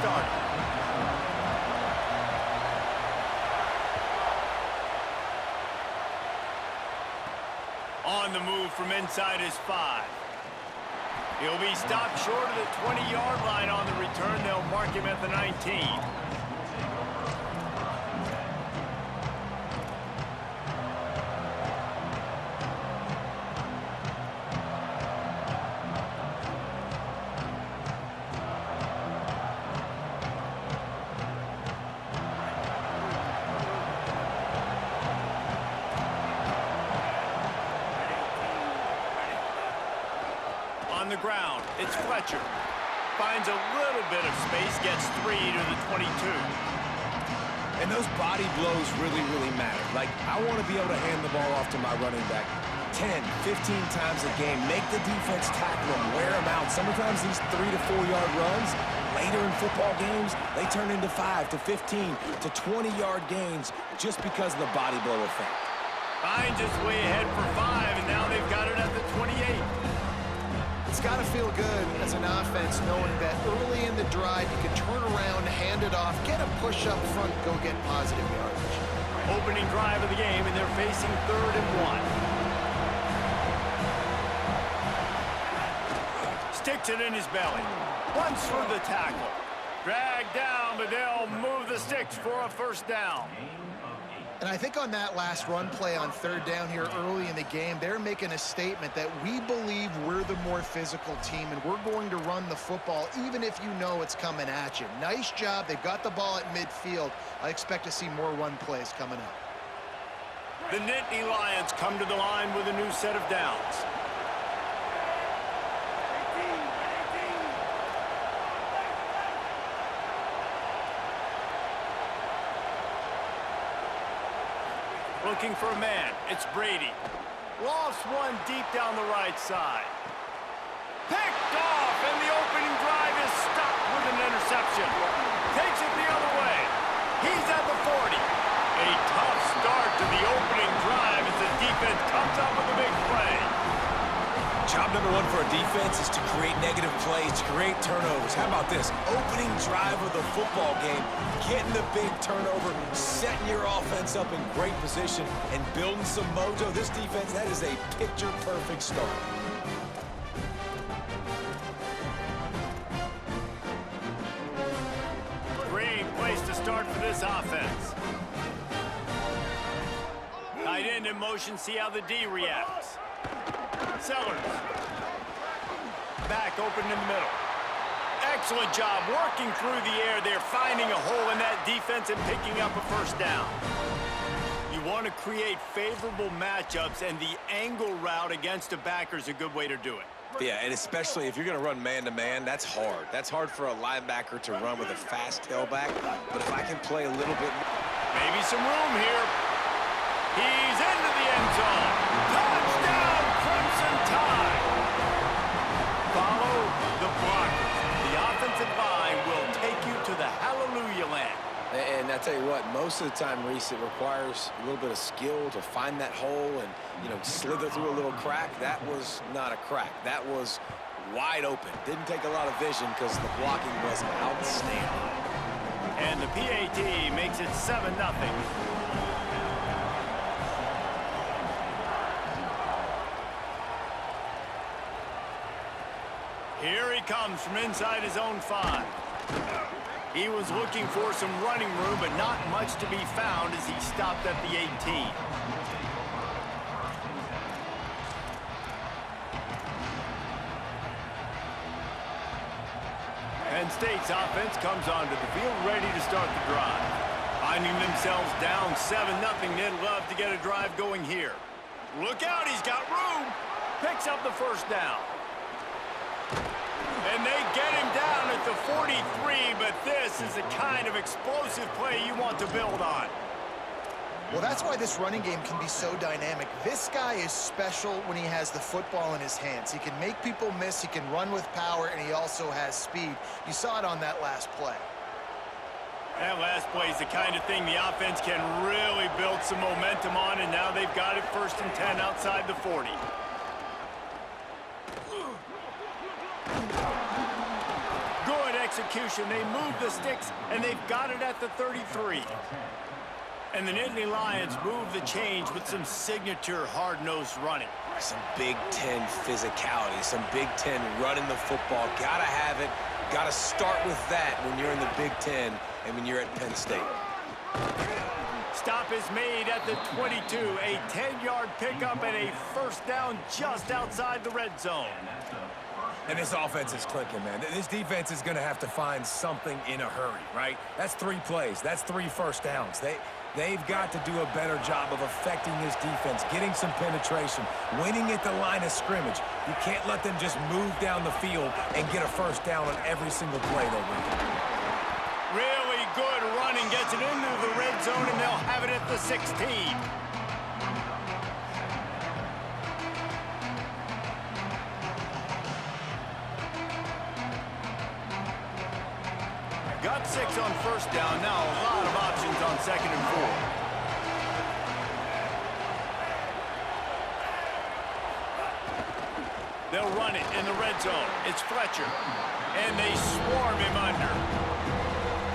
started. On the move from inside his 5. He'll be stopped short of the 20-yard line on the return. They'll mark him at the 19. On the ground, it's Fletcher. Finds a little bit of space, gets 3 to the 22. And those body blows really matter. Like, I want to be able to hand the ball off to my running back 10, 15 times a game. Make the defense tackle them, wear them out. Sometimes these 3 to 4 yard runs, later in football games, they turn into 5 to 15 to 20-yard gains just because of the body blow effect. Finds his way ahead for 5, and now they've got it at the 28. It's got to feel good as an offense knowing that early in the drive you can turn around, hand it off, get a push up front, go get positive yardage. Opening drive of the game, and they're facing 3rd and 1. Sticks it in his belly. Runs through the tackle. Dragged down, but they'll move the sticks for a first down. And I think on that last run play on 3rd down here early in the game, they're making a statement that we believe we're the more physical team and we're going to run the football even if you know it's coming at you. Nice job. They've got the ball at midfield. I expect to see more run plays coming up. The Nittany Lions come to the line with a new set of downs. Looking for a man. It's Brady. Lofts one deep down the right side. Picked off, and the opening drive is stopped with an interception. Takes it the other way. He's at the 40. A tough start to the opening drive as the defense comes up with a big play. Job number 1 for a defense is to create negative plays, to create turnovers. How about this? Opening drive of the football game, getting the big turnover, setting your offense up in great position, and building some mojo. This defense, that is a picture-perfect start. Great place to start for this offense. Tight end in motion, see how the D reacts. Sellers. Back open in the middle. Excellent job working through the air. They're finding a hole in that defense and picking up a first down. You want to create favorable matchups, and the angle route against a backer is a good way to do it. Yeah, and especially if you're going to run man-to-man, that's hard. That's hard for a linebacker to run with a fast tailback. But if I can play a little bit... Maybe some room here. He's into the end zone. Touchdown, Crimson Tide. Follow the blockers. The offensive line will take you to the hallelujah land. And I tell you what, most of the time, Reese, it requires a little bit of skill to find that hole and, you know, slither through a little crack. That was not a crack. That was wide open. Didn't take a lot of vision because the blocking was outstanding. And the PAT makes it 7-0. Here he comes from inside his own 5. He was looking for some running room, but not much to be found as he stopped at the 18. Penn State's offense comes onto the field ready to start the drive. Finding themselves down 7-0, they'd love to get a drive going here. Look out, he's got room. Picks up the first down. And they get him down at the 43, but this is the kind of explosive play you want to build on. Well, that's why this running game can be so dynamic. This guy is special when he has the football in his hands. He can make people miss, he can run with power, and he also has speed. You saw it on that last play. That last play is the kind of thing the offense can really build some momentum on, and now they've got it 1st and 10 outside the 40. execution. They move the sticks, and they've got it at the 33. And the Nittany Lions move the change with some signature hard-nosed running. Some Big Ten physicality, some Big Ten running the football. Gotta have it. Gotta start with that when you're in the Big Ten and when you're at Penn State. Stop is made at the 22. A 10-yard pickup and a first down just outside the red zone. And this offense is clicking, man. This defense is going to have to find something in a hurry, right? That's 3 plays. That's 3 first downs. They've got to do a better job of affecting this defense, getting some penetration, winning at the line of scrimmage. You can't let them just move down the field and get a first down on every single play they win. Really good running, gets it into the red zone, and they'll have it at the 16. Got 6 on first down. Now a lot of options on 2nd and 4. They'll run it in the red zone. It's Fletcher. And they swarm him under.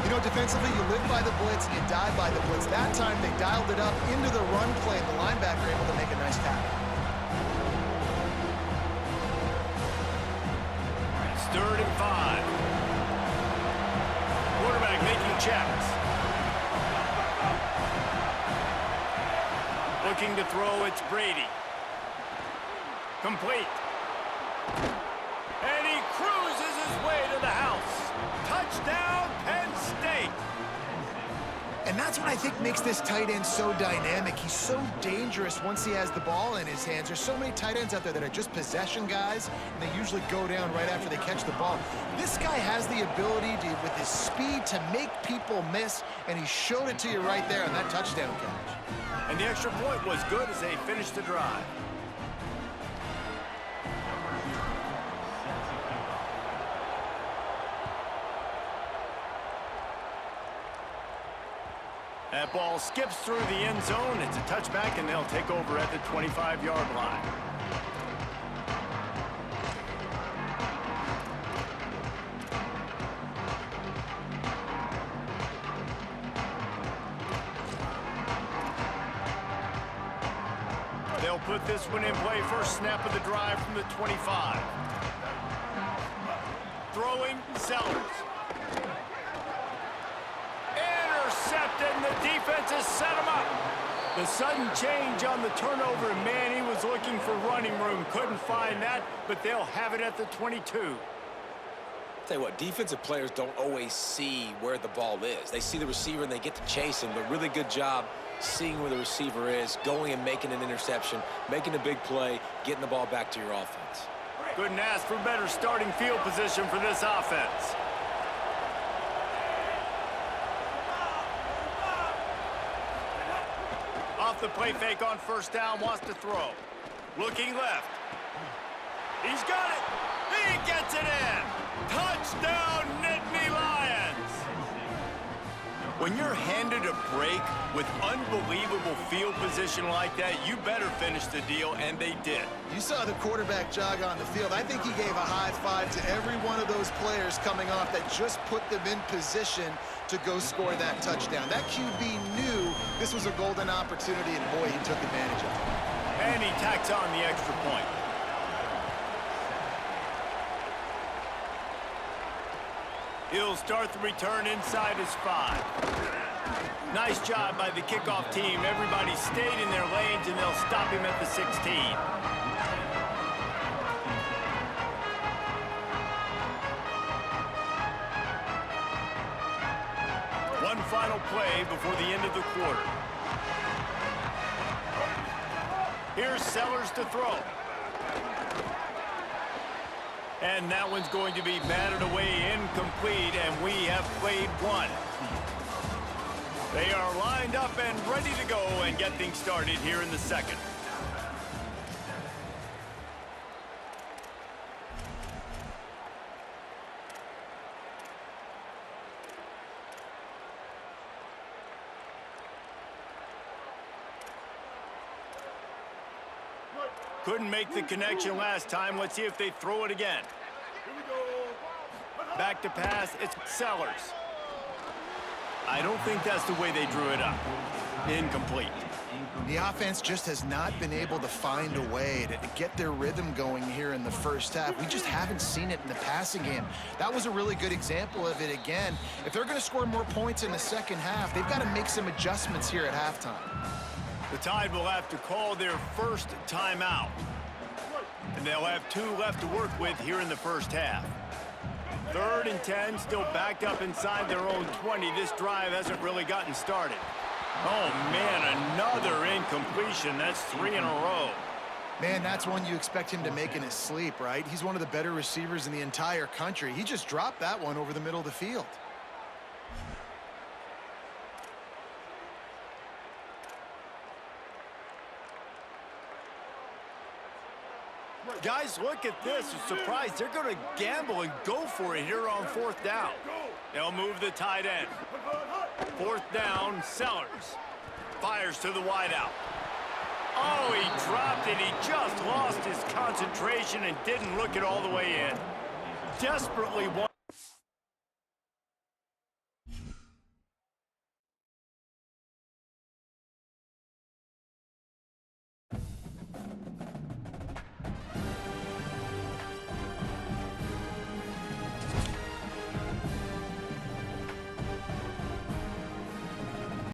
You know, defensively, you live by the blitz and you die by the blitz. That time, they dialed it up into the run play, and the linebacker able to make a nice tackle. It's 3rd and 5. Quarterback making checks. Looking to throw, it's Brady. Complete. And he cruises his way to the house. Touchdown, Penn State. And that's what I think makes this tight end so dynamic. He's so dangerous once he has the ball in his hands. There's so many tight ends out there that are just possession guys, and they usually go down right after they catch the ball. This guy has the ability to, with his speed, to make people miss, and he showed it to you right there on that touchdown catch. And the extra point was good as they finished the drive. That ball skips through the end zone. It's a touchback, and they'll take over at the 25-yard line. They'll put this one in play. First snap of the drive from the 25. Throwing, Sellers. Intercepted, and the defense has set him up. The sudden change on the turnover, and man, he was looking for running room. Couldn't find that, but they'll have it at the 22. Tell you what, defensive players don't always see where the ball is. They see the receiver and they get to chase him, but really good job seeing where the receiver is, going and making an interception, making a big play, getting the ball back to your offense. Couldn't ask for better starting field position for this offense. Off the play fake on first down, wants to throw. Looking left. He's got it. He gets it in. Touchdown, Nittany Lions. When you're handed a break with unbelievable field position like that, you better finish the deal, and they did. You saw the quarterback jog on the field. I think he gave a high five to every one of those players coming off that just put them in position to go score that touchdown. That QB knew this was a golden opportunity, and boy, he took advantage of it. And he tacks on the extra point. He'll start the return inside his 5. Nice job by the kickoff team. Everybody stayed in their lanes, and they'll stop him at the 16. One final play before the end of the quarter. Here's Sellers to throw. And that one's going to be batted away incomplete, and we have played one. They are lined up and ready to go and get things started here in the second. Couldn't make the connection last time. Let's see if they throw it again. Back to pass, it's Sellers. I don't think that's the way they drew it up. Incomplete. The offense just has not been able to find a way to get their rhythm going here in the first half. We just haven't seen it in the passing game. That was a really good example of it again. If they're going to score more points in the second half, they've got to make some adjustments here at halftime. The Tide will have to call their first timeout. And they'll have 2 left to work with here in the first half. 3rd and 10, still backed up inside their own 20. This drive hasn't really gotten started. Oh, man, another incompletion. That's 3 in a row. Man, that's one you expect him to make in his sleep, right? He's one of the better receivers in the entire country. He just dropped that one over the middle of the field. Guys, look at this. I'm surprised they're going to gamble and go for it here on 4th down. They'll move the tight end. 4th down, Sellers. Fires to the wideout. Oh, he dropped it. He just lost his concentration and didn't look it all the way in. Desperately wanted